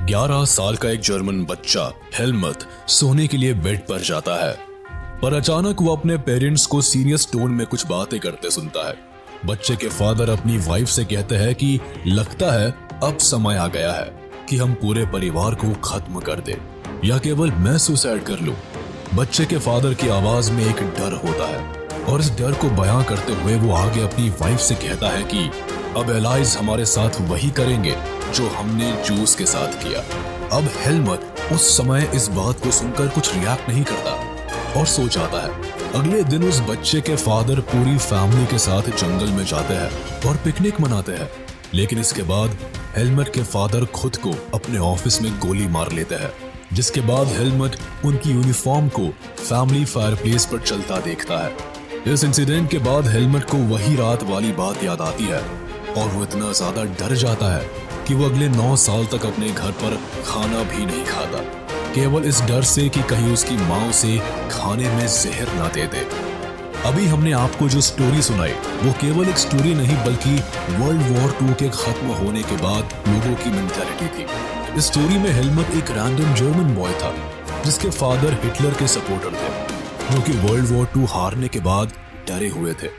11 साल का एक जर्मन बच्चा हेलमट सोने के लिए बेड पर जाता है, पर अचानक वो अपने पेरेंट्स को सीरियस टोन में कुछ बातें करते सुनता है। बच्चे के फादर अपनी वाइफ से कहते हैं कि लगता है अब समय आ गया है कि हम पूरे परिवार को खत्म कर दे या केवल मैं सुसाइड कर लूं। बच्चे के फादर की आवाज में एक डर होता है और इस डर को बयां करते हुए वो आगे अपनी वाइफ से कहता है कि अब एलाइज हमारे साथ वही करेंगे जो हमने जूस के साथ किया। अब हेलमट उस समय इस बात को सुनकर कुछ रिएक्ट नहीं करता और सो जाता है। अगले दिन उस बच्चे के फादर पूरी फैमिली के साथ जंगल में जाते हैं और पिकनिक मनाते हैं, लेकिन इसके बाद हेलमट के फादर खुद को अपने ऑफिस में गोली मार लेते हैं, जिसके बाद हेलमट उनकी यूनिफॉर्म को फैमिली फायरप्लेस पर चलता देखता है। इस इंसिडेंट के बाद हेलमट को वही रात वाली बात याद आती है और वो इतना ज्यादा डर जाता है कि वो अगले 9 साल तक अपने घर पर खाना भी नहीं खाता, केवल इस डर से कि कहीं उसकी माँ उसे खाने में जहर ना दे दे। अभी हमने आपको जो स्टोरी सुनाई वो केवल एक स्टोरी नहीं बल्कि वर्ल्ड वॉर 2 के खत्म होने के बाद लोगों की मेंटालिटी थी। इस स्टोरी में हेलमट एक रैंडम जर्मन बॉय था जिसके फादर हिटलर के सपोर्टर थे, जो कि वर्ल्ड वॉर 2 हारने के बाद डरे हुए थे।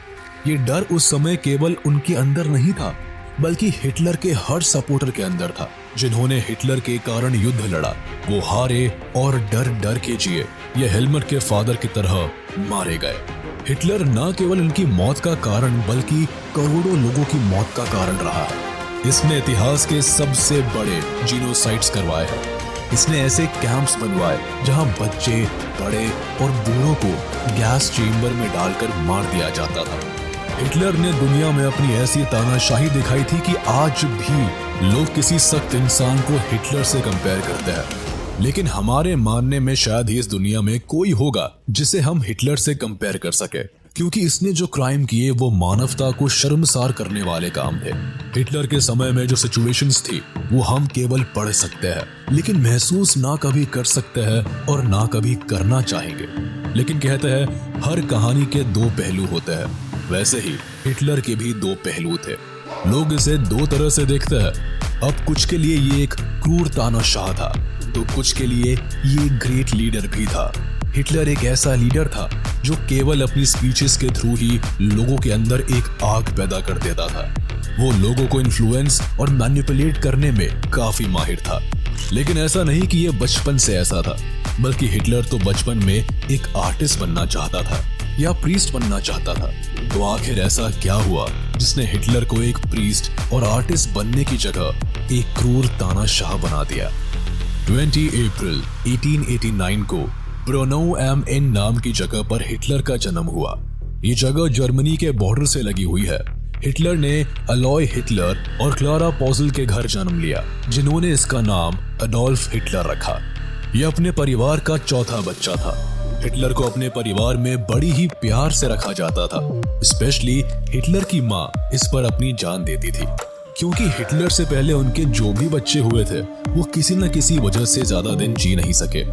ये डर उस समय केवल उनके अंदर नहीं था बल्कि हिटलर के हर सपोर्टर के अंदर था। जिन्होंने हिटलर के कारण युद्ध लड़ा वो हारे और डर डर के जिए। ये हेलमट के फादर की तरह मारे गए। हिटलर न केवल उनकी मौत का कारण बल्कि करोड़ों लोगों की मौत का कारण रहा है। इसने इतिहास के सबसे बड़े जीनोसाइड्स करवाए हैं। इसने ऐसे कैंप्स बनवाए जहां बच्चे, बड़े और बूढ़ों को गैस चेम्बर में डालकर मार दिया जाता था। हिटलर ने दुनिया में अपनी ऐसी तानाशाही दिखाई थी कि आज भी लोग किसी सख्त इंसान को हिटलर से कंपेयर करते हैं, लेकिन हमारे मानने में शायद ही इस दुनिया में कोई होगा जिसे हम हिटलर से कंपेयर कर सके, क्योंकि इसने जो क्राइम किए वो मानवता को शर्मसार करने वाले काम थे। हिटलर के समय में जो सिचुएशंस थी वो हम केवल पढ़ सकते हैं लेकिन महसूस ना कभी कर सकते हैं और ना कभी करना चाहेंगे। लेकिन कहते हैं हर कहानी के 2 पहलू होते हैं, वैसे ही हिटलर के भी 2 पहलू थे। लोग इसे 2 तरह से देखते हैं। अब कुछ के लिए ये एक क्रूर तानाशाह था तो कुछ के लिए ये ग्रेट लीडर भी था। हिटलर एक ऐसा लीडर था जो केवल अपनी स्पीचेस के थ्रू ही लोगों के अंदर एक आग पैदा कर देता था। वो लोगों को इन्फ्लुएंस और मैनिपुलेट करने में काफी माहिर था। लेकिन ऐसा नहीं कि ये बचपन से ऐसा था, बल्कि हिटलर तो बचपन में एक आर्टिस्ट बनना चाहता था या प्रीस्ट बनना चाहता था। तो आखिर ऐसा क्या हुआ जिसने हिटलर को एक प्रीस्ट और आर्टिस्ट बनने की जगह एक क्रूर तानाशाह बना दिया? 20 अप्रैल 1889 को ब्रोनौ एम एन नाम की जगह पर हिटलर का जन्म हुआ। ये जगह जर्मनी के बॉर्डर से लगी हुई है। हिटलर ने अलॉय हिटलर और क्लारा पॉजल के घर जन्म लिया, जिन्होंने इसका नाम अडोल्फ हिटलर रखा। यह अपने परिवार का चौथा बच्चा था। हिटलर को अपने परिवार में बड़ी ही प्यार से रखा जाता था। स्पेशली हिटलर की माँ इस पर अपनी जान देती थी, क्योंकि हिटलर से पहले उनके जो भी बच्चे हुए थे वो किसी न किसी वजह से ज्यादा दिन जी नहीं सके।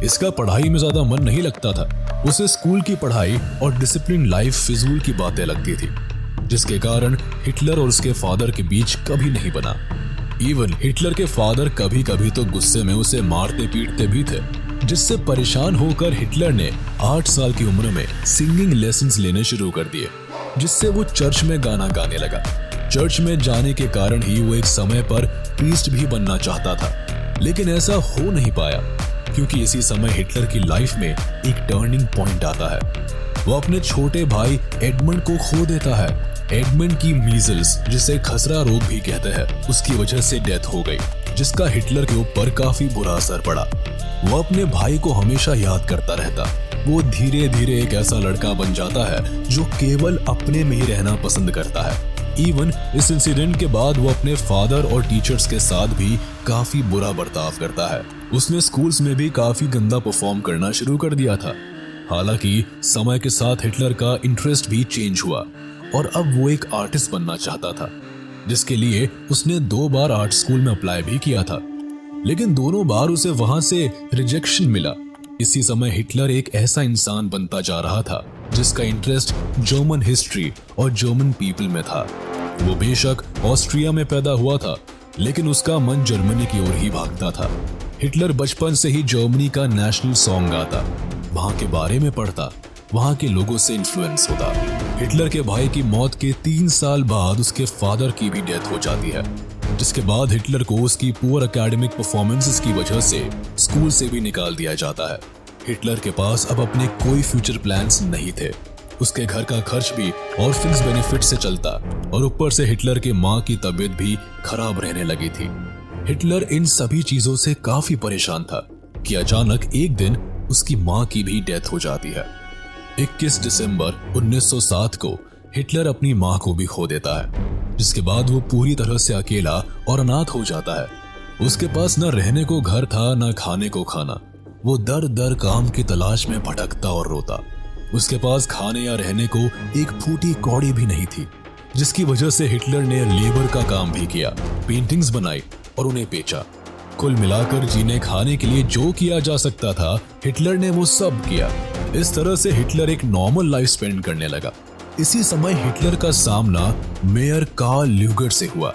इसका पढ़ाई में ज्यादा मन नहीं लगता था। उसे स्कूल की पढ़ाई और डिसिप्लिन लाइफ फिजूल की बातें लगती थी, जिसके कारण हिटलर और उसके फादर के बीच कभी नहीं बना। इवन हिटलर के फादर कभी कभी तो गुस्से में उसे मारते पीटते भी थे, जिससे परेशान होकर हिटलर ने 8 साल की उम्र में सिंगिंग लेसन्स लेने शुरू कर दिए, जिससे वो चर्च में गाना गाने लगा। चर्च में जाने के कारण ही वो एक समय पर प्रीस्ट भी बनना चाहता था, लेकिन ऐसा हो नहीं पाया, क्योंकि इसी समय हिटलर की लाइफ में एक टर्निंग पॉइंट आता है। वो अपने छोटे भाई एडमंड को खो देता है। एडमंड की मीजल्स, जिसे खसरा रोग भी कहते हैं, उसकी वजह से डेथ हो गई, जिसका हिटलर के ऊपर काफी बुरा असर पड़ा। वो अपने भाई को हमेशा याद करता रहता। वो धीरे धीरे एक ऐसा लड़का बन जाता है जो केवल अपने में ही रहना पसंद करता है। इवन इस इंसिडेंट के बाद वो अपने फादर और टीचर्स के साथ भी काफी बुरा बर्ताव करता है। उसने स्कूल्स में भी काफी गंदा परफॉर्म करना शुरू कर दिया था। हालांकि समय के साथ हिटलर का इंटरेस्ट भी चेंज हुआ और अब वो एक आर्टिस्ट बनना चाहता था, जिसके लिए उसने 2 बार आर्ट स्कूल में अप्लाई भी किया था, लेकिन दोनों बार उसे वहां से रिजेक्शन मिला। इसी समय हिटलर एक ऐसा इंसान बनता जा रहा था जिसका इंटरेस्ट जर्मन हिस्ट्री और जर्मन पीपल में था। वो बेशक ऑस्ट्रिया में पैदा हुआ था, लेकिन उसका मन जर्मनी की ओर ही भागता था। हिटलर बचपन से ही जर्मनी का नेशनल सॉन्ग गाता, वहां के बारे में पढ़ता, वहां के लोगों से इन्फ्लुएंस होता। हिटलर के भाई की मौत के 3 साल बाद उसके फादर की भी डेथ हो जाती है, जिसके बाद हिटलर को उसकी पुअर एकेडमिक परफॉर्मेंसेस की वजह से स्कूल से भी निकाल दिया जाता है। हिटलर के पास अब अपने कोई फ्यूचर प्लान्स नहीं थे। उसके घर का खर्च भी और फिक्स बेनिफिट से चलता, और ऊपर से हिटलर के माँ की तबीयत भी खराब रहने लगी थी। हिटलर इन सभी चीजों से काफी परेशान था कि अचानक एक दिन उसकी माँ की भी डेथ हो जाती है। 21 दिसंबर 1907 को हिटलर अपनी माँ को भी खो देता है, जिसके बाद वो पूरी तरह से अकेला और अनाथ हो जाता है। उसके पास न रहने को घर था, न खाने को खाना। वो दर दर काम की तलाश में भटकता और रोता। उसके पास खाने या रहने को एक फूटी कौड़ी भी नहीं थी, जिसकी वजह से हिटलर ने लेबर का काम भी किया, पेंटिंग्स बनाई और उन्हें बेचा। कुल मिलाकर जीने खाने के लिए जो किया जा सकता था, हिटलर ने वो सब किया। इस तरह से हिटलर एक नॉर्मल लाइफ स्पेंड करने लगा। इसी समय हिटलर का सामना मेयर कार्ल ल्यूगर से हुआ,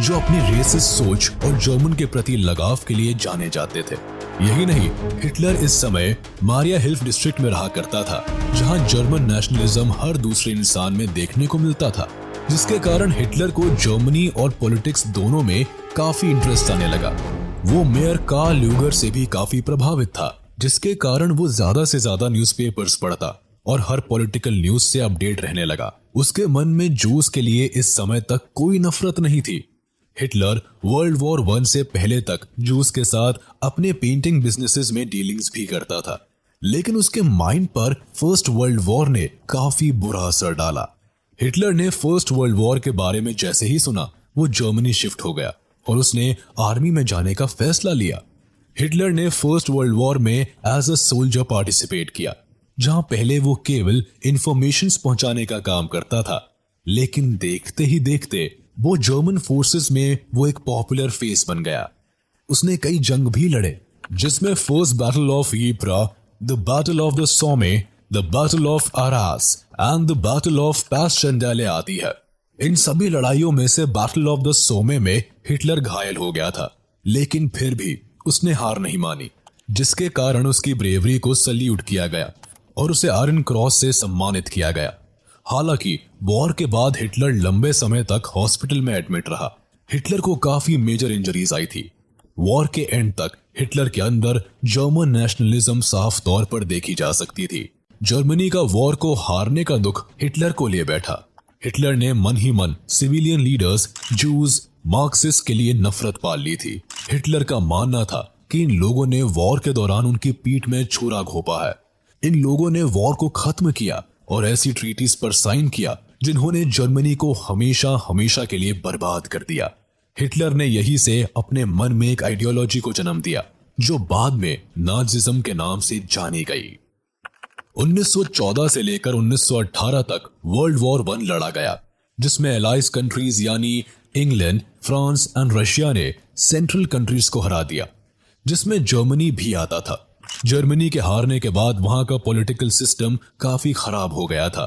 जो अपनी रेसिस्ट सोच और जर्मन के प्रति लगाव के लिए जाने जाते थे। यही नहीं, हिटलर इस समय मारिया हिल्फ डिस्ट्रिक्ट में रहा करता था, जहां जर्मन नेशनलिज्म हर दूसरे इंसान में देखने को मिलता था, जिसके कारण हिटलर को जर्मनी और पॉलिटिक्स दोनों में काफी इंटरेस्ट आने लगा। वो मेयर कार्ल ल्यूगर से भी काफी प्रभावित था, जिसके कारण वो ज्यादा से ज्यादा न्यूज़पेपर्स पढ़ता और हर पॉलिटिकल न्यूज से अपडेट रहने लगा। उसके मन में जूस के लिए इस समय तक कोई नफरत नहीं थी। हिटलर वर्ल्ड वॉर 1 से पहले तक जूस के साथ अपने पेंटिंग बिजनेसेस में डीलिंग्स भी करता था, लेकिन उसके माइंड पर फर्स्ट वर्ल्ड वॉर ने काफी बुरा असर डाला। हिटलर ने फर्स्ट वर्ल्ड वॉर के बारे में जैसे ही सुना, वो जर्मनी शिफ्ट हो गया और उसने आर्मी में जाने का फैसला लिया। हिटलर ने फर्स्ट वर्ल्ड वॉर में एज अ सोल्जर पार्टिसिपेट किया, जहां पहले वो केवल इंफॉर्मेशंस पहुंचाने का काम करता था, लेकिन देखते ही देखते वो जर्मन फोर्सेस में वो एक पॉपुलर फेस बन गया। उसने कई जंग भी लड़े, जिसमें first battle of Ypres, the battle of the Somme, the battle of Arras and the battle of Passchendaele आती है। इन सभी लड़ाइयों में से बैटल ऑफ द सोमे में हिटलर घायल हो गया था, लेकिन फिर भी उसने हार नहीं मानी, जिसके कारण उसकी ब्रेवरी को सल्यूट किया गया और उसे आयरन क्रॉस से सम्मानित किया गया। हालांकि वॉर के बाद हिटलर लंबे समय तक हॉस्पिटल में एडमिट रहा। हिटलर को काफी मेजर इंजरीज आई थी। वॉर के एंड तक हिटलर के अंदर जर्मन नेशनलिज्म साफ तौर पर देखी जा सकती थी। जर्मनी का वॉर को हारने का दुख हिटलर को ले बैठा। हिटलर ने मन ही मन सिविलियन लीडर्स, जूज, मार्क्सिस्ट के लिए नफरत पाल ली थी। हिटलर का मानना था कि इन लोगों ने वॉर के दौरान उनकी पीठ में छुरा घोंपा है। इन लोगों ने वॉर को खत्म किया और ऐसी ट्रीटीज पर साइन किया जिन्होंने जर्मनी को हमेशा हमेशा के लिए बर्बाद कर दिया। हिटलर ने यही से अपने मन में एक आइडियोलॉजी को जन्म दिया, जो बाद में नाजिज्म के नाम से जानी गई। 1914 से लेकर 1918 तक वर्ल्ड वॉर 1 लड़ा गया, जिसमें एलाइज कंट्रीज यानी इंग्लैंड, फ्रांस एंड रशिया ने सेंट्रल कंट्रीज को हरा दिया, जिसमें जर्मनी भी आता था। जर्मनी के हारने के बाद वहां का पॉलिटिकल सिस्टम काफी खराब हो गया था।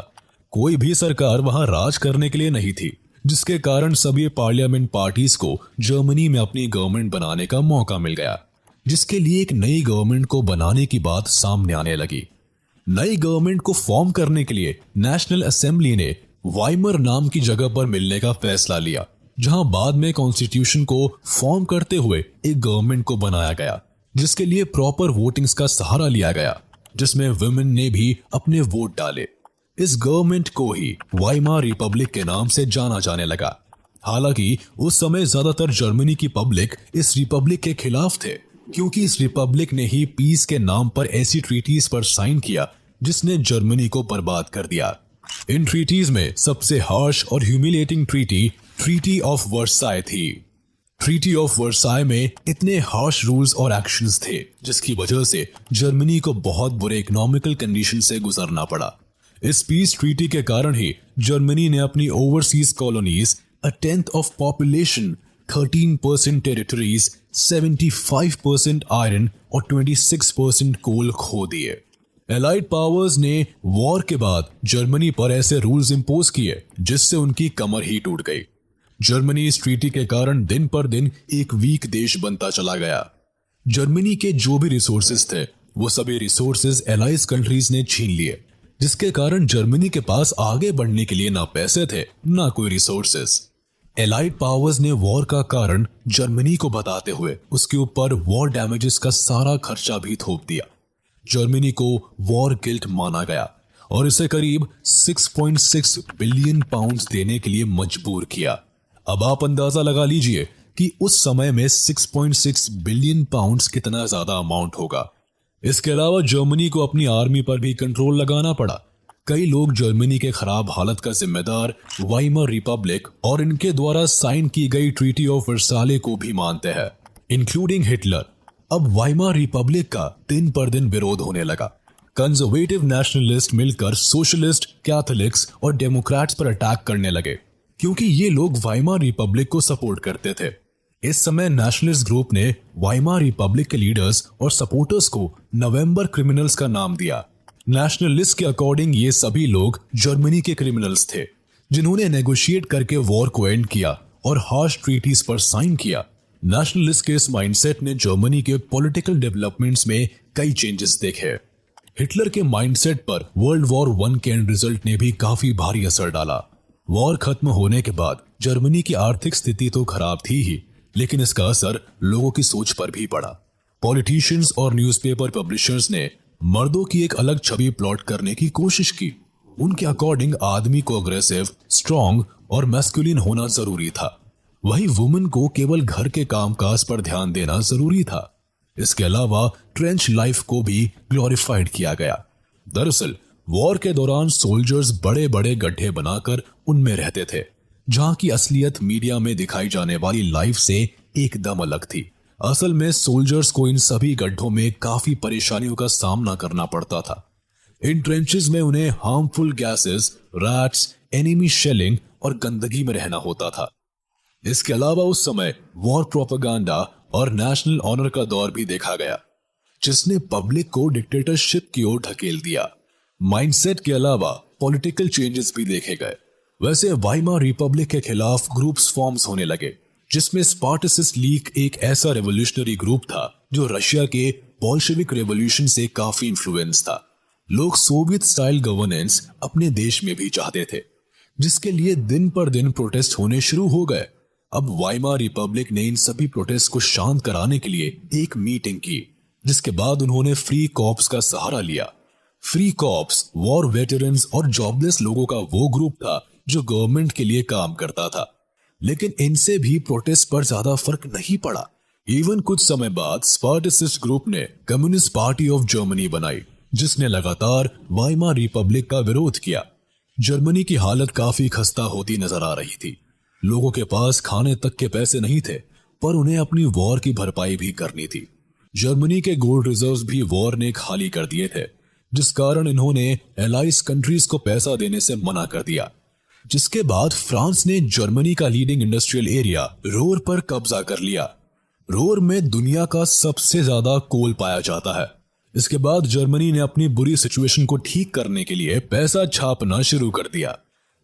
कोई भी सरकार वहां राज करने के लिए नहीं थी, जिसके कारण सभी पार्लियामेंट पार्टीज को जर्मनी में अपनी गवर्नमेंट बनाने का मौका मिल गया, जिसके लिए एक नई गवर्नमेंट को बनाने की बात सामने आने लगी। नई गवर्नमेंट को फॉर्म करने के लिए नेशनल असेंबली ने वाइमर नाम की जगह पर मिलने का फैसला लिया, जहां बाद में कॉन्स्टिट्यूशन को फॉर्म करते हुए एक गवर्नमेंट को बनाया गया, जिसके लिए प्रॉपर वोटिंग्स का सहारा लिया गया, जिसमें वुमेन ने भी अपने वोट डाले। इस गवर्नमेंट को ही वाइमार रिपब्लिक के नाम से जाना जाने लगा। हालांकि उस समय ज्यादातर जर्मनी की पब्लिक इस रिपब्लिक के खिलाफ थे, क्योंकि इस रिपब्लिक ने ही पीस के नाम पर ऐसी ट्रीटीज पर साइन किया जिसने जर्मनी को बर्बाद कर दिया। इन ट्रीटीज में सबसे हार्श और ह्यूमिलिएटिंग ट्रीटी ऑफ वर्साई थी। ट्रीटी ऑफ वर्साई में इतने हार्श रूल्स और एक्शंस थे, जिसकी वजह से जर्मनी को बहुत बुरे इकोनॉमिकल कंडीशन से गुजरना पड़ा। इस पीस ट्रीटी के कारण ही जर्मनी ने अपनी overseas colonies, a tenth of population, 13% territories, 75% iron और 26% कोल खो दिए। एलाइड पावर्स ने वॉर के बाद जर्मनी पर ऐसे रूल्स इंपोज किए जिससे उनकी कमर ही टूट गई। जर्मनी इस ट्रीटी के कारण दिन पर दिन एक वीक देश बनता चला गया। जर्मनी के जो भी रिसोर्सेज थे वो सभी रिसोर्सेज एलाइज कंट्रीज ने छीन लिए, जिसके कारण जर्मनी के पास आगे बढ़ने के लिए ना पैसे थे ना कोई रिसोर्सेज। एलाइड पावर्स ने वॉर का कारण जर्मनी को बताते हुए उसके ऊपर वॉर डैमेजेस का सारा खर्चा भी थोप दिया। जर्मनी को वॉर गिल्ट माना गया और इसे करीब 6.6 बिलियन पाउंड्स देने के लिए मजबूर किया। अब आप अंदाजा लगा लीजिए कि उस समय में 6.6 बिलियन पाउंड्स कितना ज्यादा अमाउंट होगा। इसके अलावा जर्मनी को अपनी आर्मी पर भी कंट्रोल लगाना पड़ा। कई लोग जर्मनी के खराब हालत का जिम्मेदार वाइमर रिपब्लिक और इनके द्वारा साइन की गई ट्रीटी ऑफ वर्साले को भी मानते हैं, इंक्लूडिंग हिटलर। अब वाइमर रिपब्लिक का दिन पर दिन विरोध होने लगा। कंजर्वेटिव नेशनलिस्ट मिलकर सोशलिस्ट, कैथोलिक्स और डेमोक्रेट्स पर अटैक करने लगे, क्योंकि ये लोग वाइमर रिपब्लिक को सपोर्ट करते थे। इस समय नेशनलिस्ट ग्रुप ने वाइमर रिपब्लिक के लीडर्स और सपोर्टर्स को नवंबर क्रिमिनल्स का नाम दिया। नेशनलिस्ट के अकॉर्डिंग ये सभी लोग जर्मनी के क्रिमिनल्स थे, जिन्होंने नेगोशिएट करके वॉर को एंड किया और हार्श ट्रीटीज पर साइन किया। नेशनलिस्ट के इस माइंडसेट ने जर्मनी के पॉलिटिकल डेवलपमेंट्स में कई चेंजेस देखे। हिटलर के माइंडसेट पर वर्ल्ड वॉर 1 के एंड रिजल्ट ने भी काफी भारी असर डाला। वॉर खत्म होने के बाद जर्मनी की आर्थिक स्थिति तो खराब थी ही, लेकिन इसका असर लोगों की सोच पर भी पड़ा। पॉलिटिशियंस और न्यूज़पेपर पब्लिशर्स ने मर्दों की एक अलग छवि प्लॉट करने की कोशिश की। उनके अकॉर्डिंग आदमी को अग्रेसिव, स्ट्रॉन्ग और मैस्कुलिन होना जरूरी था, वही वुमेन को केवल घर के कामकाज पर ध्यान देना जरूरी था। इसके अलावा ट्रेंच लाइफ को भी ग्लोरीफाइड किया गया। दरअसल वॉर के दौरान सोल्जर्स बड़े बड़े गड्ढे बनाकर उनमें रहते थे, जहां की असलियत मीडिया में दिखाई जाने वाली लाइफ से एकदम अलग थी। असल में सोल्जर्स को इन सभी गड्ढों में काफी परेशानियों का सामना करना पड़ता था। इन ट्रेंचेस में उन्हें harmful gases, rats, enemy shelling और गंदगी में रहना होता था। इसके अलावा उस समय वॉर प्रोपेगेंडा और नेशनल ऑनर का दौर भी देखा गया, जिसने पब्लिक को डिक्टेटरशिप की ओर ढकेल दिया। माइंडसेट के अलावा पॉलिटिकल चेंजेस भी देखे गए। वैसे वाइमर रिपब्लिक के खिलाफ ग्रुप्स फॉर्म्स होने लगे, जिसमें स्पार्टसिस्ट लीग एक ऐसा रेवोल्यूशनरी ग्रुप था जो रशिया के बोल्शेविक रेवोल्यूशन से काफी इन्फ्लुएंस था। लोग सोवियत स्टाइल गवर्नेंस अपने देश में भी चाहते थे, जिसके लिए दिन पर दिन प्रोटेस्ट होने शुरू हो गए। अब वाइमर रिपब्लिक ने इन सभी प्रोटेस्ट को शांत कराने के लिए एक मीटिंग की, जिसके बाद उन्होंने फ्री कॉर्प्स का सहारा लिया। फ्री कॉर्प्स वॉर वेटरन्स और जॉबलेस लोगों का वो ग्रुप था जो गवर्नमेंट के लिए काम करता था, लेकिन इनसे भी प्रोटेस्ट पर ज्यादा फर्क नहीं पड़ा। इवन कुछ समय बाद स्पार्टसिस्ट ग्रुप ने कम्युनिस्ट पार्टी ऑफ जर्मनी बनाई, जिसने लगातार वाइमर रिपब्लिक का विरोध किया। जर्मनी की हालत काफी खस्ता होती नजर आ रही थी। लोगों के पास खाने तक के पैसे नहीं थे, पर उन्हें अपनी वॉर की भरपाई भी करनी थी। जर्मनी के गोल्ड रिजर्व्स भी वॉर ने खाली कर दिए थे, जिस कारण इन्होंने एलाइज कंट्रीज को पैसा देने से मना कर दिया। जिसके बाद फ्रांस ने जर्मनी का लीडिंग इंडस्ट्रियल एरिया रोर पर कब्जा कर लिया। रोर में दुनिया का सबसे ज्यादा कोल पाया जाता है। इसके बाद जर्मनी ने अपनी बुरी सिचुएशन को ठीक करने के लिए पैसा छापना शुरू कर दिया।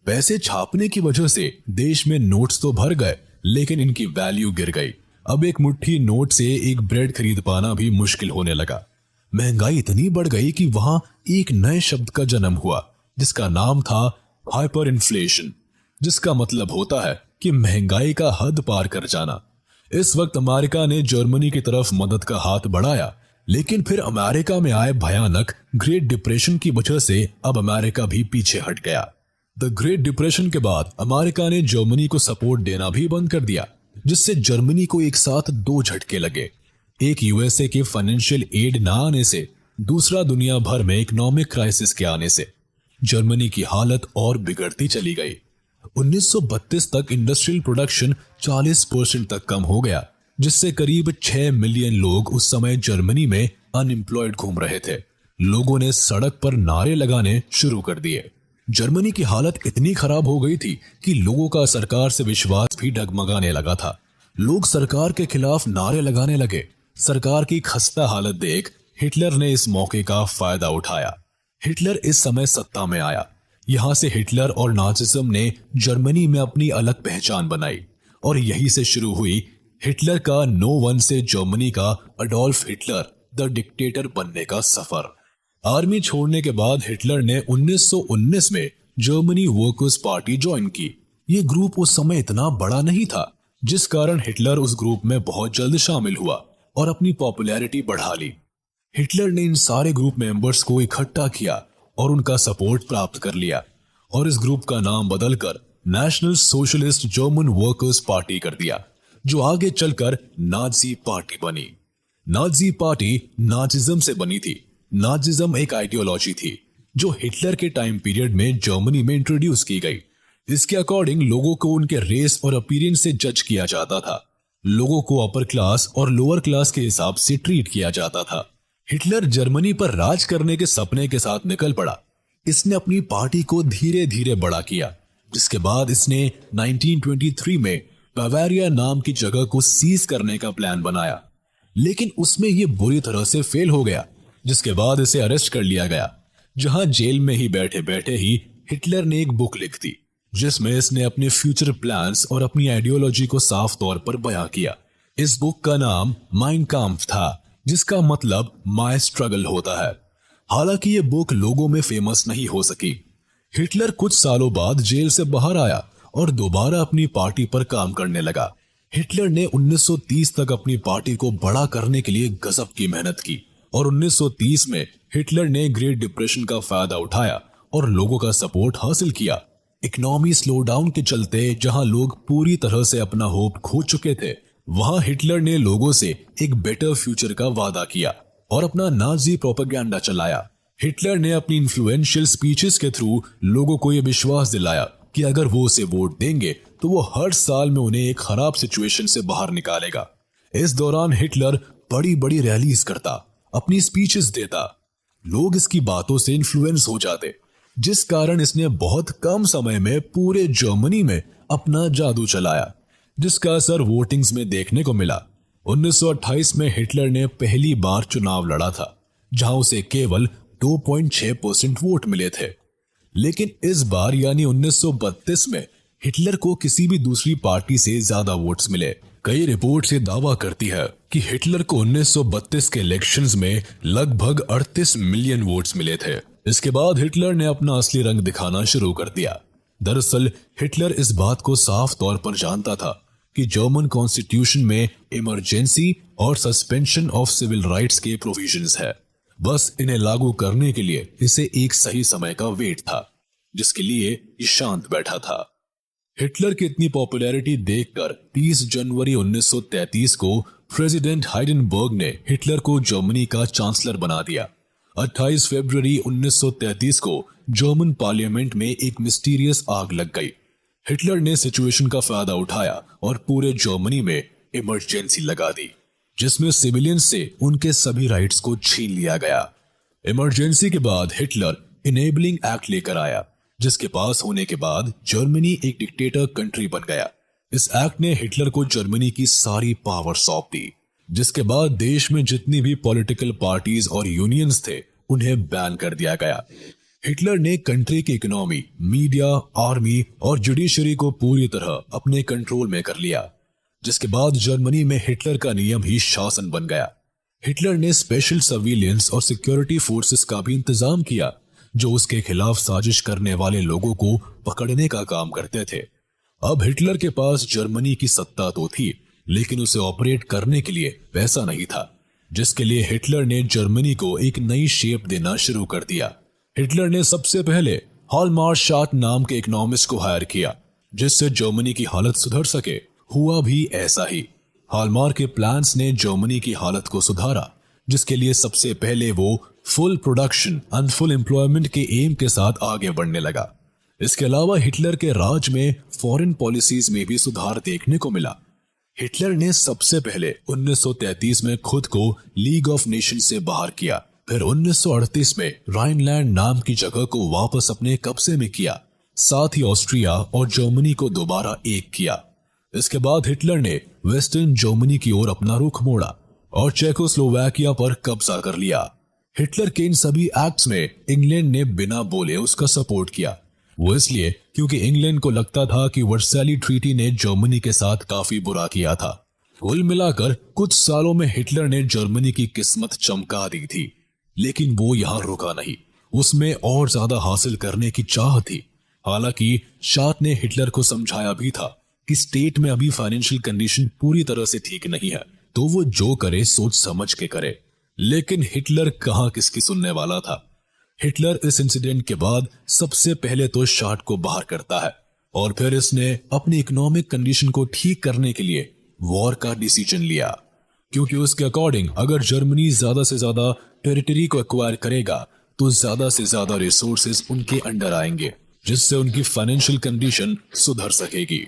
पैसे छापने की वजह से देश में नोट्स तो भर गए, लेकिन इनकी वैल्यू गिर गई। अब एक मुट्ठी नोट से एक ब्रेड खरीद पाना भी मुश्किल होने लगा। महंगाई इतनी बढ़ गई कि वहां एक नए शब्द का जन्म हुआ, जिसका नाम था हाइपर इन्फ्लेशन, जिसका मतलब होता है कि महंगाई का हद पार कर जाना। इस वक्त अमेरिका ने जर्मनी की तरफ मदद का हाथ बढ़ाया, लेकिन फिर अमेरिका में आए भयानक ग्रेट डिप्रेशन की वजह से अब अमेरिका भी पीछे हट गया। द ग्रेट डिप्रेशन के बाद अमेरिका ने जर्मनी को सपोर्ट देना भी बंद कर दिया, जिससे जर्मनी को एक साथ दो झटके लगे। एक यूएसए के फाइनेंशियल एड ना आने से, दूसरा दुनिया भर में इकोनॉमिक क्राइसिस के आने से जर्मनी की हालत और बिगड़ती चली गई। 1932 तक इंडस्ट्रियल प्रोडक्शन 40% तक कम हो गया, जिससे करीब 6 मिलियन लोग उस समय जर्मनी में अनएम्प्लॉयड घूम रहे थे। लोगों ने सड़क पर नारे लगाने शुरू कर दिए। जर्मनी की हालत इतनी खराब हो गई थी कि लोगों का सरकार से विश्वास भी डगमगाने लगा था। लोग सरकार के खिलाफ नारे लगाने लगे। सरकार की खस्ता हालत देख हिटलर ने इस मौके का फायदा उठाया। हिटलर इस समय सत्ता में आया, यहाँ से हिटलर और नाजिज्म ने जर्मनी में अपनी अलग पहचान बनाई और यहीं से शुरू हुई हिटलर का नो वन से जर्मनी का अडोल्फ हिटलर द डिक्टेटर बनने का सफर। आर्मी छोड़ने के बाद हिटलर ने 1919 में जर्मनी वर्कर्स पार्टी ज्वाइन की। ये ग्रुप उस समय इतना बड़ा नहीं था, जिस कारण हिटलर उस ग्रुप में बहुत जल्द शामिल हुआ और अपनी पॉपुलैरिटी बढ़ा ली। हिटलर ने इन सारे ग्रुप मेंबर्स को इकट्ठा किया और उनका सपोर्ट प्राप्त कर लिया और इस ग्रुप का नाम बदलकर national socialist German workers party कर दिया, जो आगे चलकर नाजी पार्टी बनी। नाजी पार्टी नाजिज्म से बनी थी। नाजिज्म एक आइडियोलॉजी थी जो हिटलर के टाइम पीरियड में जर्मनी में इंट्रोड्यूस की गई। इसके अकॉर्डिंग लोगों को उनके रेस और अपीयरेंस से जज किया जाता था। लोगों को अपर क्लास और लोअर क्लास के हिसाब से ट्रीट किया जाता था। हिटलर जर्मनी पर राज करने के सपने के साथ निकल पड़ा। इसने अपनी पार्टी को धीरे धीरे बड़ा किया, जिसके बाद इसने 1923 में बावेरिया नाम की जगह को सीज करने का प्लान बनाया, लेकिन उसमें यह बुरी तरह से फेल हो गया, जिसके बाद इसे अरेस्ट कर लिया गया, जहां जेल में ही बैठे बैठे ही हिटलर ने एक बुक लिख दी, जिसमें इसने अपने फ्यूचर प्लान्स और अपनी आइडियोलॉजी को साफ तौर पर बयां किया। इस बुक का नाम माइन काम्फ था, जिसका मतलब माय स्ट्रगल होता है। हालांकि ये बुक लोगों में फेमस नहीं हो सकी। हिटलर कुछ सालों बाद जेल से बाहर आया और दोबारा अपनी पार्टी पर काम करने लगा। हिटलर ने 1930 तक अपनी पार्टी को बड़ा करने के लिए गजब की मेहनत की और 1930 में हिटलर ने ग्रेट डिप्रेशन का फायदा उठाया और लोगों का सपोर्ट हासिल किया। इकोनॉमी स्लो डाउन के चलते जहां लोग पूरी तरह से अपना होप खो चुके थे, वहां हिटलर ने लोगों से एक बेटर फ्यूचर का वादा किया और अपना नाजी प्रोपेगेंडा चलाया। हिटलर ने अपनी इन्फ्लुएंशियल स्पीचेस के थ्रू लोगों को यह विश्वास दिलाया कि अगर वो उसे वोट देंगे तो वो हर साल में उन्हें एक खराब सिचुएशन से बाहर निकालेगा। इस दौरान हिटलर बड़ी बड़ी रैलीज करता, अपनी स्पीचेस देता। लोग इसकी बातों से इन्फ्लुएंस हो जाते, जिस कारण इसने बहुत कम समय में पूरे जर्मनी में अपना जादू चलाया, जिसका असर वोटिंग्स में देखने को मिला। 1928 में हिटलर ने पहली बार चुनाव लड़ा था, जहां उसे केवल 2.6% वोट मिले थे। लेकिन इस बार यानी 1932 में हिटलर को किसी भी दूसरी पार्टी से ज्यादा वोट्स मिले। कई रिपोर्ट से दावा करती है कि हिटलर को 1932 के इलेक्शंस में लगभग 38 मिलियन वोट्स मिले थे। इसके बाद हिटलर ने अपना असली रंग दिखाना शुरू कर दिया। दरअसल हिटलर इस बात को साफ तौर पर जानता था कि जर्मन कॉन्स्टिट्यूशन में इमरजेंसी और सस्पेंशन ऑफ सिविल राइट्स के प्रोविजंस है। बस इन्हें लागू करने के लिए इसे एक सही समय का वेट था, जिसके लिए ये शांत बैठा था। हिटलर की इतनी पॉपुलैरिटी देखकर 30 जनवरी 1933 को प्रेसिडेंट हाइडेनबर्ग ने हिटलर को जर्मनी का चांसलर बना दिया। 28 फरवरी 1933 को जर्मन पार्लियामेंट में एक मिस्टीरियस आग लग गई। हिटलर ने सिचुएशन का फायदा उठाया और पूरे जर्मनी में इमरजेंसी लगा दी, जिसमें सिविलियंस से उनके सभी राइट्स को छीन लिया गया। इमरजेंसी के बाद हिटलर इनेबलिंग एक्ट लेकर आया, जिसके पास होने के बाद जर्मनी एक डिक्टेटर कंट्री बन गया। इस एक्ट ने हिटलर को जर्मनी की सारी पावर सौंप दी, जिसके बाद देश में जितनी भी पॉलिटिकल पार्टीज और यूनियंस थे उन्हें बैन कर दिया गया। हिटलर ने कंट्री की इकोनॉमी, मीडिया, आर्मी और जुडिशरी को पूरी तरह अपने कंट्रोल में कर लिया, जिसके बाद जर्मनी में हिटलर का नियम ही शासन बन गया। हिटलर ने स्पेशल सर्विलियंस और सिक्योरिटी फोर्सेस का भी इंतजाम किया, जो उसके खिलाफ साजिश करने वाले लोगों को पकड़ने का काम करते थे। अब हिटलर के पास जर्मनी की सत्ता तो थी, लेकिन उसे ऑपरेट करने के लिए पैसा नहीं था, जिसके लिए हिटलर ने जर्मनी को एक नई शेप देना शुरू कर दिया। हिटलर ने सबसे पहले हॉलमार्शाट नाम के इकोनॉमिस्ट को हायर किया, जिससे जर्मनी की हालत सुधर सके। हुआ भी ऐसा ही। हॉलमार्क के प्लान्स ने जर्मनी की हालत को सुधारा, जिसके लिए सबसे पहले वो full production and full employment के एम के साथ आगे बढ़ने लगा। इसके अलावा हिटलर के राज में फॉरेन पॉलिसीज में भी सुधार देखने को मिला। हिटलर ने सबसे पहले 1933 में खुद को लीग ऑफ नेशन से बाहर किया, फिर 1938 में राइनलैंड नाम की जगह को वापस अपने कब्जे में किया, साथ ही ऑस्ट्रिया और जर्मनी को दोबारा एक किया। इसके बाद हिटलर ने वेस्टर्न जर्मनी की ओर अपना रुख मोड़ा और चेकोस्लोवाकिया पर कब्जा कर लिया। हिटलर के इन सभी एक्ट्स में इंग्लैंड ने बिना बोले उसका सपोर्ट किया, वो इसलिए क्योंकि इंग्लैंड को लगता था कि वर्साइली ट्रीटी ने जर्मनी के साथ काफी बुरा किया था। कुल मिलाकर कुछ सालों में हिटलर ने जर्मनी की किस्मत चमका दी थी, लेकिन वो यहां रुका नहीं। उसमें और ज्यादा हासिल करने की चाह थी। हालांकि शाह ने हिटलर को समझाया भी था कि स्टेट में अभी फाइनेंशियल कंडीशन पूरी तरह से ठीक नहीं है, तो वो जो करे सोच समझ के करे। लेकिन हिटलर कहाँ किसकी सुनने वाला था। हिटलर इस इंसिडेंट के बाद सबसे पहले तो शाह को बाहर करता है और फिर इसने अपनी इकोनॉमिक कंडीशन को ठीक करने के लिए वॉर का डिसीजन लिया, क्योंकि उसके अकॉर्डिंग अगर जर्मनी ज्यादा से ज्यादा टेरिटरी को एक्वायर करेगा तो ज्यादा से ज्यादा रिसोर्सेज उनके अंडर आएंगे, जिससे उनकी फाइनेंशियल कंडीशन सुधर सकेगी।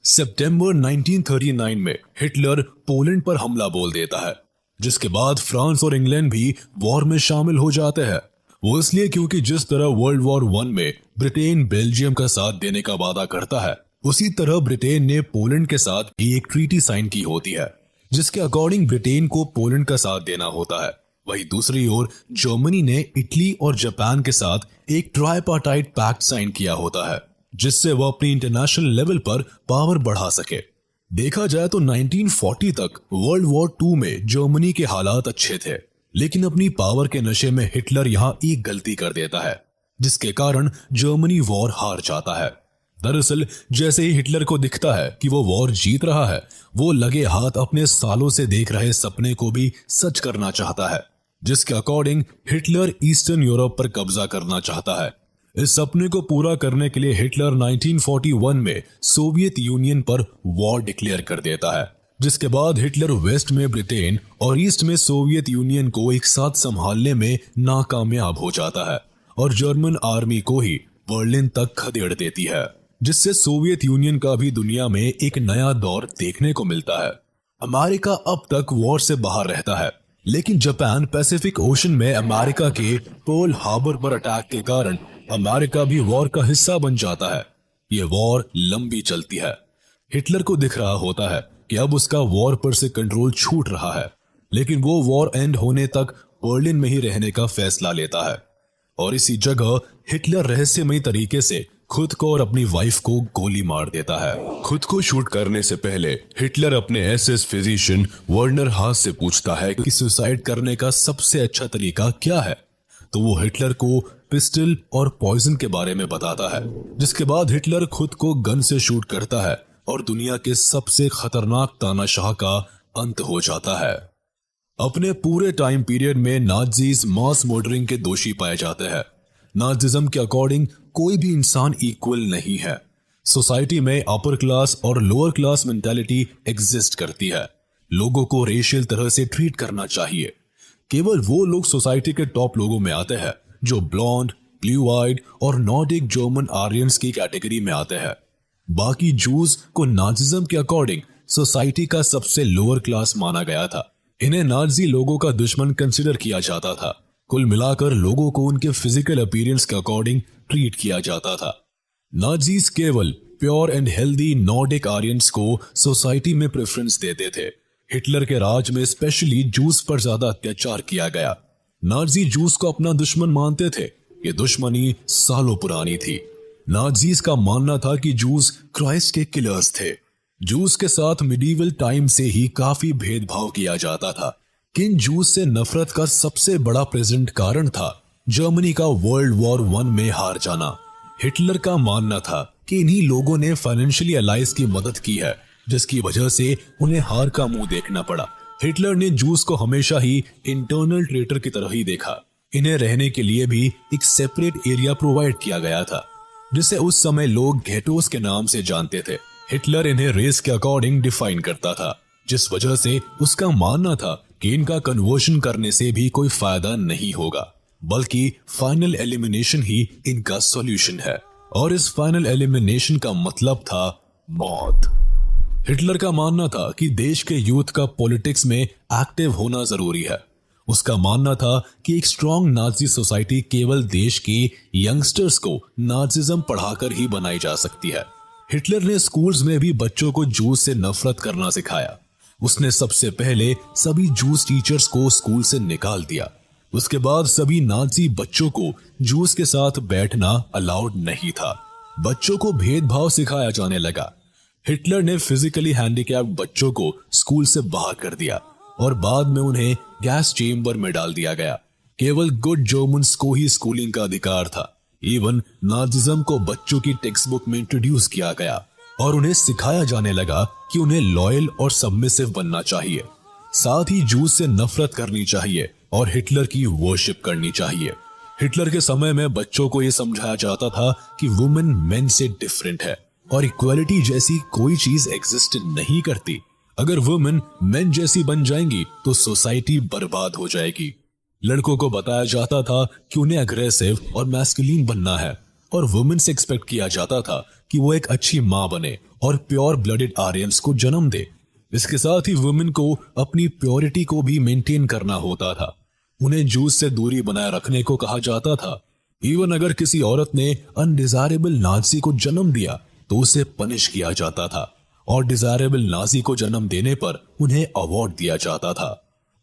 सितंबर 1939 में हिटलर पोलैंड पर हमला बोल देता है, जिसके बाद फ्रांस और इंग्लैंड भी वॉर में शामिल हो जाते हैं। वो इसलिए क्योंकि जिस तरह वर्ल्ड वॉर 1 में ब्रिटेन बेल्जियम का साथ देने का वादा करता है, उसी तरह ब्रिटेन ने पोलैंड के साथ भी एक ट्रीटी साइन की होती है, जिसके अकॉर्डिंग ब्रिटेन को पोलैंड का साथ देना होता है। वहीं दूसरी ओर जर्मनी ने इटली और जापान के साथ एक ट्राइपार्टाइट पैक्ट साइन किया होता है, जिससे वह अपनी इंटरनेशनल लेवल पर पावर बढ़ा सके। देखा जाए तो 1940 तक वर्ल्ड वॉर 2 में जर्मनी के हालात अच्छे थे, लेकिन अपनी पावर के नशे में हिटलर यहां एक गलती कर देता है, जिसके कारण जर्मनी वॉर हार जाता है। दरअसल जैसे ही हिटलर को दिखता है कि वो वॉर जीत रहा है, वो लगे हाथ अपने सालों से देख रहे सपने को भी सच करना चाहता है, जिसके अकॉर्डिंग हिटलर ईस्टर्न यूरोप पर कब्जा करना चाहता है। इस सपने को पूरा करने के लिए हिटलर 1941 में सोवियत यूनियन पर वॉर डिक्लेयर कर देता है, जिसके बाद हिटलर वेस्ट में ब्रिटेन और ईस्ट में सोवियत यूनियन को एक साथ संभालने में नाकामयाब हो जाता है और जर्मन आर्मी को ही बर्लिन तक खदेड़ देती है, जिससे सोवियत यूनियन का भी दुनिया में एक नया दौर देखने को मिलता है। अमेरिका अब तक वॉर से बाहर रहता है, लेकिन जापान पैसिफिक ओशन में अमेरिका के पर्ल हार्बर पर अटैक के कारण अमेरिका भी वॉर का हिस्सा बन जाता है। ये वॉर लंबी चलती है। हिटलर को दिख रहा होता है कि अब उसका वॉर पर से कंट्रोल छूट रहा है, लेकिन वो वॉर एंड होने तक बर्लिन में ही रहने का फैसला लेता है और इसी जगह हिटलर रहस्यमयी तरीके से खुद को और अपनी वाइफ को गोली मार देता है। खुद को शूट करने से पहले हिटलर अपने एसएस फिजिशियन वर्नर हास से पूछता है कि सुसाइड करने का सबसे अच्छा तरीका क्या है, तो वो हिटलर को पिस्टल और पॉइजन के बारे में बताता है, जिसके बाद हिटलर खुद को गन से शूट करता है और दुनिया के सबसे खतरनाक तानाशाह का अंत हो जाता है। अपने पूरे टाइम पीरियड में नाज़ीज मास मर्डरिंग के दोषी पाए जाते हैं। नाज़िज्म के अकॉर्डिंग कोई भी इंसान इक्वल नहीं है। सोसाइटी में अपर क्लास और लोअर क्लास मेंटालिटी एग्जिस्ट करती है। लोगों को रेशियल तरह से ट्रीट करना चाहिए। केवल वो लोग सोसाइटी के टॉप लोगों में आते हैं जो ब्लॉन्ड, ब्लू आइड और नॉर्डिक जर्मन आर्यंस की कैटेगरी में आते हैं। बाकी जूस को नाज़िज्म के अकॉर्डिंग सोसाइटी का सबसे लोअर क्लास माना गया था। इन्हें नाज़ी लोगों का दुश्मन कंसिडर किया जाता था। कुल मिलाकर लोगों को उनके फिजिकल अपीयरेंस के अकॉर्डिंग ट्रीट किया जाता था। नाज़ीज केवल pure and healthy Nordic Aryans को सोसाइटी में प्रेफरेंस देते थे। हिटलर के राज में स्पेशली जूस पर ज्यादा अत्याचार किया गया। नाज़ी जूस को अपना दुश्मन मानते थे। ये दुश्मनी सालों पुरानी थी। नाज़ीज का मानना था कि जूस क्राइस्ट के किलर्स थे। जूस के साथ मिडीवल टाइम से ही काफी भेदभाव किया जाता था। किन जूस से नफरत का सबसे बड़ा प्रेजेंट कारण था जर्मनी का वर्ल्ड वॉर 1 में हार जाना। हिटलर का मानना था कि इन्हीं लोगों ने फाइनेंशियली अलाइज की मदद की है, जिसकी वजह से उन्हें हार का मुंह देखना पड़ा। हिटलर ने जूस को हमेशा ही इंटरनल ट्रेटर की तरह ही देखा। इन्हें रहने के लिए भी एक सेपरेट एरिया प्रोवाइड किया गया था, जिसे उस समय लोग घेटोस के नाम से जानते थे। हिटलर इन्हें रेस के अकॉर्डिंग डिफाइन करता था, जिस वजह से उसका मानना था कि इनका कन्वर्शन करने से भी कोई फायदा नहीं होगा, बल्कि फाइनल एलिमिनेशन ही इनका सॉल्यूशन है। और इस फाइनल एलिमिनेशन का मतलब था मौत। हिटलर का मानना था कि देश के यूथ का पॉलिटिक्स में एक्टिव होना जरूरी है। उसका मानना था कि एक स्ट्रॉन्ग नाज़ी सोसाइटी केवल देश के यंगस्टर्स को नाज़िज्म पढ़ाकर ही बनाई जा सकती है। हिटलर ने स्कूल्स में भी बच्चों को जूस से नफरत करना सिखाया। उसने सबसे पहले सभी जूस टीचर्स को स्कूल से निकाल दिया। उसके बाद सभी नाजी बच्चों को जूस के साथ बैठना अलाउड नहीं था। बच्चों को भेदभाव सिखाया जाने लगा। हिटलर ने फिजिकली हैंडीकैप्ड बच्चों को स्कूल से बाहर कर दिया और बाद में उन्हें गैस चेम्बर में डाल दिया गया। केवल गुड जर्मन्स को ही स्कूलिंग का अधिकार था। इवन नाजिज्म को बच्चों की टेक्स्ट बुक में इंट्रोड्यूस किया गया और उन्हें सिखाया जाने लगा कि उन्हें लॉयल और सबमिसिव बनना चाहिए। साथ ही जूस से नफरत करनी चाहिए और हिटलर की वर्शिप करनी चाहिए। हिटलर के समय में बच्चों को यह समझाया जाता था कि वुमेन मेन से डिफरेंट है और इक्वालिटी जैसी कोई चीज एग्जिस्ट नहीं करती। अगर वुमेन मेन जैसी बन जाएंगी तो सोसाइटी बर्बाद हो जाएगी। लड़कों को बताया जाता था कि उन्हें अग्रेसिव और मैस्कुलिन बनना है और वुमेन से एक्सपेक्ट किया जाता था कि वो एक अच्छी मां बने और प्योर ब्लडेड आर्यंस को जन्म दे। इसके साथ ही वुमेन को अपनी प्योरिटी को भी मेंटेन करना होता था। उन्हें जूस से दूरी बनाए रखने को कहा जाता था। इवन अगर किसी औरत ने अनडिजायरेबल नाजी को जन्म दिया तो उसे पनिश किया जाता था और डिजायरेबल नाजी को जन्म देने पर उन्हें अवार्ड दिया जाता था।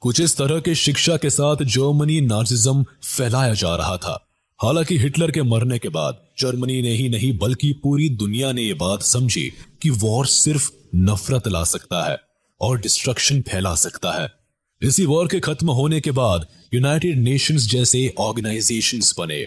कुछ इस तरह के शिक्षा के साथ जर्मनी नाजिज्म फैलाया जा रहा था। हालांकि हिटलर के मरने के बाद जर्मनी ने ही नहीं बल्कि पूरी दुनिया ने यह बात समझी कि वॉर सिर्फ नफरत ला सकता है और डिस्ट्रक्शन फैला सकता है। इसी वॉर के खत्म होने के बाद यूनाइटेड नेशंस जैसे ऑर्गेनाइजेशंस बने